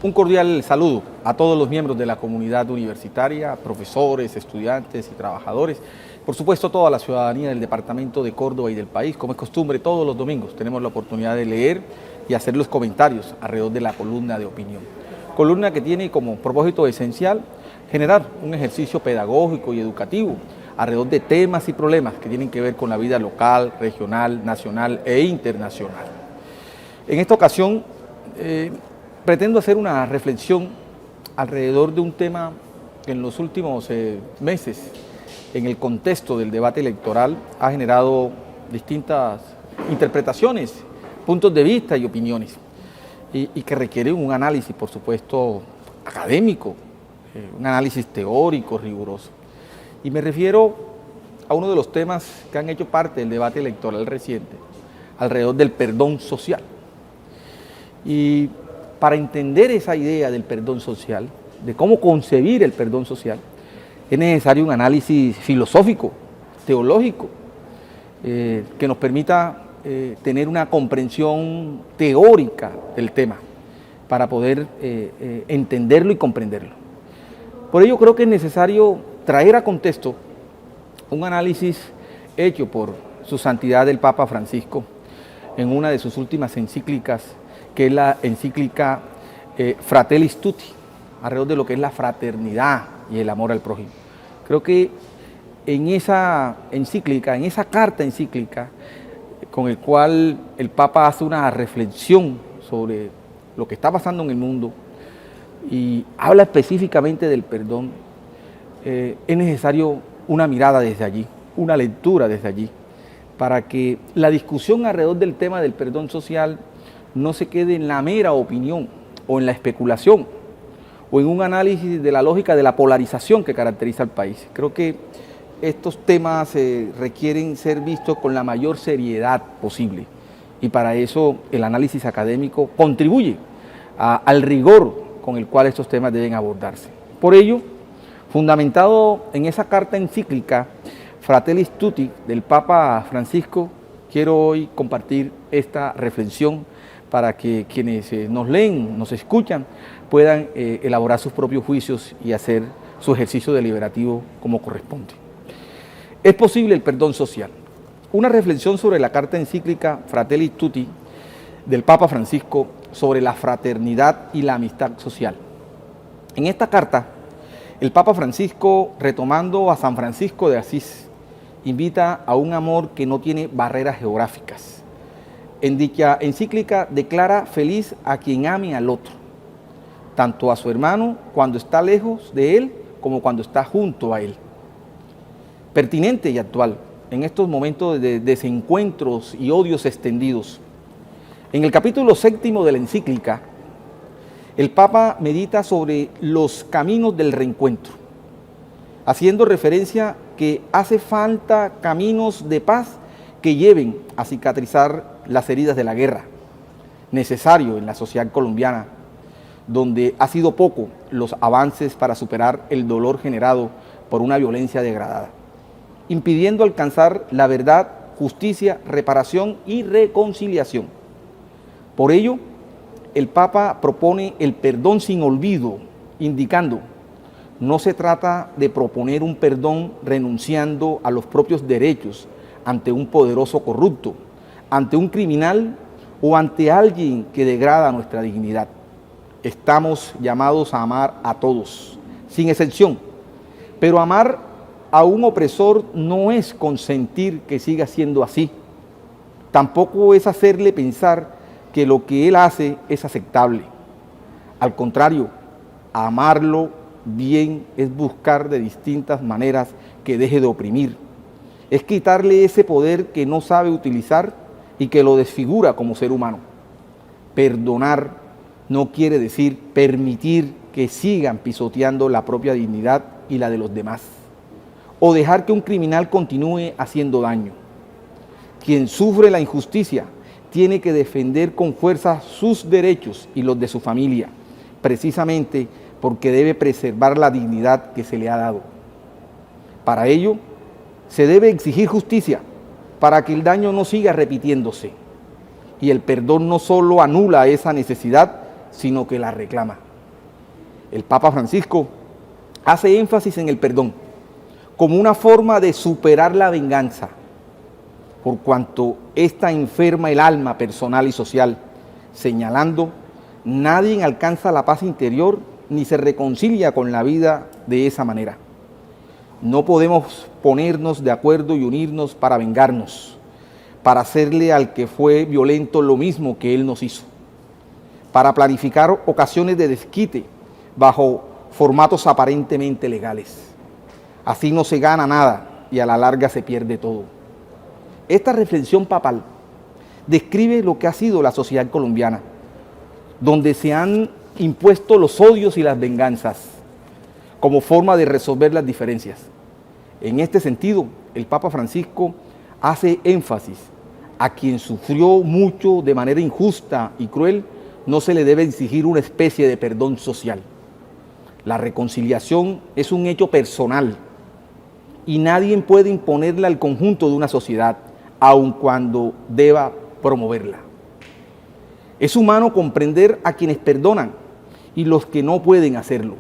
Un cordial saludo a todos los miembros de la comunidad universitaria, profesores, estudiantes y trabajadores. Por supuesto, toda la ciudadanía del departamento de Córdoba y del país. Como es costumbre, todos los domingos tenemos la oportunidad de leer y hacer los comentarios alrededor de la columna de opinión. Columna que tiene como propósito esencial generar un ejercicio pedagógico y educativo alrededor de temas y problemas que tienen que ver con la vida local, regional, nacional e internacional. En esta ocasión, pretendo hacer una reflexión alrededor de un tema que en los últimos meses, en el contexto del debate electoral, ha generado distintas interpretaciones, puntos de vista y opiniones, y que requiere un análisis, por supuesto, académico, un análisis teórico, riguroso. Y me refiero a uno de los temas que han hecho parte del debate electoral reciente, alrededor del perdón social. Y para entender esa idea del perdón social, de cómo concebir el perdón social, es necesario un análisis filosófico, teológico, que nos permita tener una comprensión teórica del tema, para poder entenderlo y comprenderlo. Por ello creo que es necesario traer a contexto un análisis hecho por su santidad el Papa Francisco en una de sus últimas encíclicas, que es la encíclica Fratelli Tutti, alrededor de lo que es la fraternidad y el amor al prójimo. Creo que en esa encíclica, en esa carta encíclica, con el cual el Papa hace una reflexión sobre lo que está pasando en el mundo y habla específicamente del perdón, es necesario una mirada desde allí, una lectura desde allí, para que la discusión alrededor del tema del perdón social no se quede en la mera opinión o en la especulación o en un análisis de la lógica de la polarización que caracteriza al país. Creo que estos temas requieren ser vistos con la mayor seriedad posible, y para eso el análisis académico contribuye al rigor con el cual estos temas deben abordarse. Por ello, fundamentado en esa carta encíclica Fratelli Tutti del Papa Francisco, quiero hoy compartir esta reflexión para que quienes nos leen, nos escuchan, puedan elaborar sus propios juicios y hacer su ejercicio deliberativo como corresponde. ¿Es posible el perdón social? Una reflexión sobre la carta encíclica Fratelli Tutti del Papa Francisco sobre la fraternidad y la amistad social. En esta carta, el Papa Francisco, retomando a San Francisco de Asís, invita a un amor que no tiene barreras geográficas. En dicha encíclica declara feliz a quien ame al otro, tanto a su hermano cuando está lejos de él como cuando está junto a él. Pertinente y actual en estos momentos de desencuentros y odios extendidos. En el capítulo 7 de la encíclica, el Papa medita sobre los caminos del reencuentro, haciendo referencia que hace falta caminos de paz que lleven a cicatrizar las heridas de la guerra, necesario en la sociedad colombiana, donde ha sido poco los avances para superar el dolor generado por una violencia degradada, impidiendo alcanzar la verdad, justicia, reparación y reconciliación. Por ello, el Papa propone el perdón sin olvido, indicando: no se trata de proponer un perdón renunciando a los propios derechos ante un poderoso corrupto, ante un criminal o ante alguien que degrada nuestra dignidad. Estamos llamados a amar a todos, sin excepción, pero amar a un opresor no es consentir que siga siendo así. Tampoco es hacerle pensar que lo que él hace es aceptable. Al contrario, amarlo bien es buscar de distintas maneras que deje de oprimir. Es quitarle ese poder que no sabe utilizar y que lo desfigura como ser humano. Perdonar no quiere decir permitir que sigan pisoteando la propia dignidad y la de los demás, o dejar que un criminal continúe haciendo daño. Quien sufre la injusticia tiene que defender con fuerza sus derechos y los de su familia, precisamente porque debe preservar la dignidad que se le ha dado. Para ello, se debe exigir justicia para que el daño no siga repitiéndose. Y el perdón no solo anula esa necesidad, sino que la reclama. el Papa Francisco hace énfasis en el perdón como una forma de superar la venganza, por cuanto ésta enferma el alma personal y social, señalando: nadie alcanza la paz interior ni se reconcilia con la vida de esa manera. No podemos ponernos de acuerdo y unirnos para vengarnos, para hacerle al que fue violento lo mismo que él nos hizo, para planificar ocasiones de desquite bajo formatos aparentemente legales. Así no se gana nada y a la larga se pierde todo. Esta reflexión papal describe lo que ha sido la sociedad colombiana, donde se han impuesto los odios y las venganzas como forma de resolver las diferencias. En este sentido, el Papa Francisco hace énfasis: a quien sufrió mucho de manera injusta y cruel, no se le debe exigir una especie de perdón social. La reconciliación es un hecho personal y nadie puede imponerla al conjunto de una sociedad, aun cuando deba promoverla. Es humano comprender a quienes perdonan y los que no pueden hacerlo.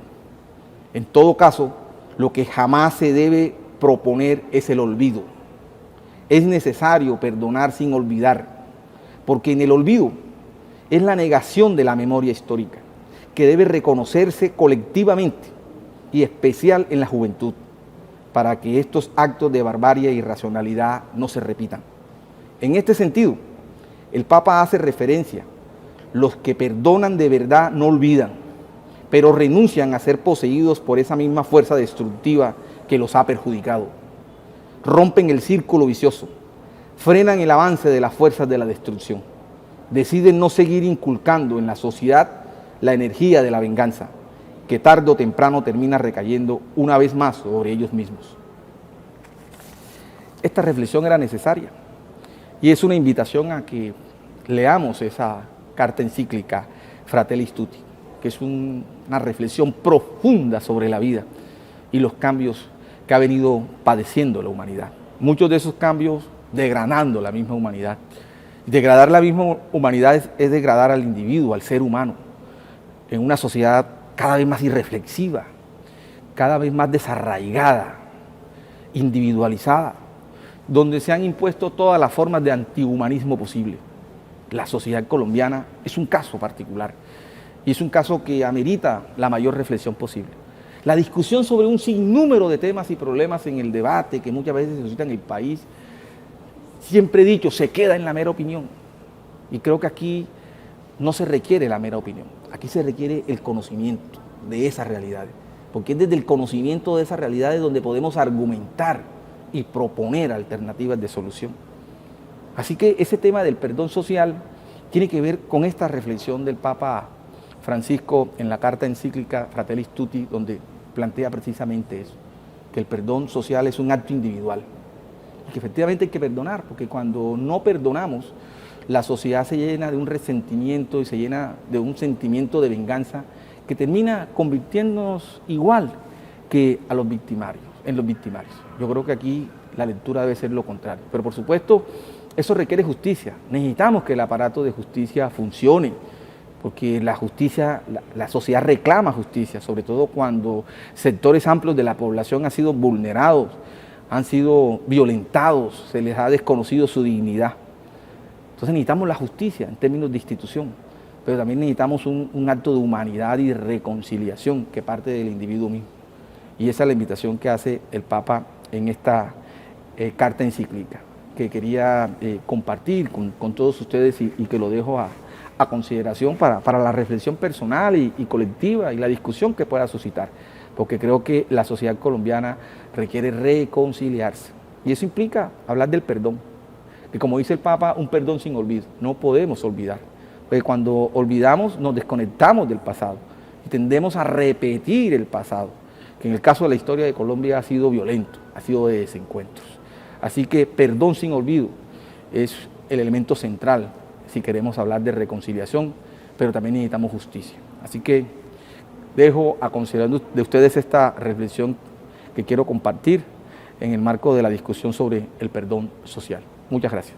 En todo caso, lo que jamás se debe proponer es el olvido. Es necesario perdonar sin olvidar, porque en el olvido es la negación de la memoria histórica, que debe reconocerse colectivamente y especial en la juventud, para que estos actos de barbarie e irracionalidad no se repitan. En este sentido, el Papa hace referencia: los que perdonan de verdad no olvidan, pero renuncian a ser poseídos por esa misma fuerza destructiva que los ha perjudicado. Rompen el círculo vicioso, frenan el avance de las fuerzas de la destrucción, deciden no seguir inculcando en la sociedad la energía de la venganza, que tarde o temprano termina recayendo una vez más sobre ellos mismos. Esta reflexión era necesaria y es una invitación a que leamos esa carta encíclica Fratelli Tutti, que es una reflexión profunda sobre la vida y los cambios que ha venido padeciendo la humanidad. Muchos de esos cambios degradando la misma humanidad. Degradar la misma humanidad es degradar al individuo, al ser humano, en una sociedad cada vez más irreflexiva, cada vez más desarraigada, individualizada, donde se han impuesto todas las formas de antihumanismo posible. La sociedad colombiana es un caso particular y es un caso que amerita la mayor reflexión posible. La discusión sobre un sinnúmero de temas y problemas en el debate que muchas veces se suscita en el país, siempre he dicho, se queda en la mera opinión. Y creo que aquí no se requiere la mera opinión, aquí se requiere el conocimiento de esas realidades, porque es desde el conocimiento de esas realidades donde podemos argumentar y proponer alternativas de solución. Así que ese tema del perdón social tiene que ver con esta reflexión del Papa Francisco en la carta encíclica Fratelli Tutti, donde plantea precisamente eso, que el perdón social es un acto individual y que efectivamente hay que perdonar, porque cuando no perdonamos, la sociedad se llena de un resentimiento y se llena de un sentimiento de venganza que termina convirtiéndonos igual que a los victimarios, en los victimarios. Yo creo que aquí la lectura debe ser lo contrario, pero por supuesto eso requiere justicia. Necesitamos que el aparato de justicia funcione, porque la justicia, la sociedad reclama justicia, sobre todo cuando sectores amplios de la población han sido vulnerados, han sido violentados, se les ha desconocido su dignidad. Entonces necesitamos la justicia en términos de institución, pero también necesitamos un acto de humanidad y de reconciliación que parte del individuo mismo. Y esa es la invitación que hace el Papa en esta carta encíclica, que quería compartir con todos ustedes y que lo dejo a consideración para la reflexión personal y colectiva y la discusión que pueda suscitar, porque creo que la sociedad colombiana requiere reconciliarse y eso implica hablar del perdón, que como dice el Papa, un perdón sin olvido. No podemos olvidar, porque cuando olvidamos nos desconectamos del pasado y tendemos a repetir el pasado, que en el caso de la historia de Colombia ha sido violento, ha sido de desencuentros. Así que perdón sin olvido es el elemento central si queremos hablar de reconciliación, pero también necesitamos justicia. Así que dejo a consideración de ustedes esta reflexión que quiero compartir en el marco de la discusión sobre el perdón social. Muchas gracias.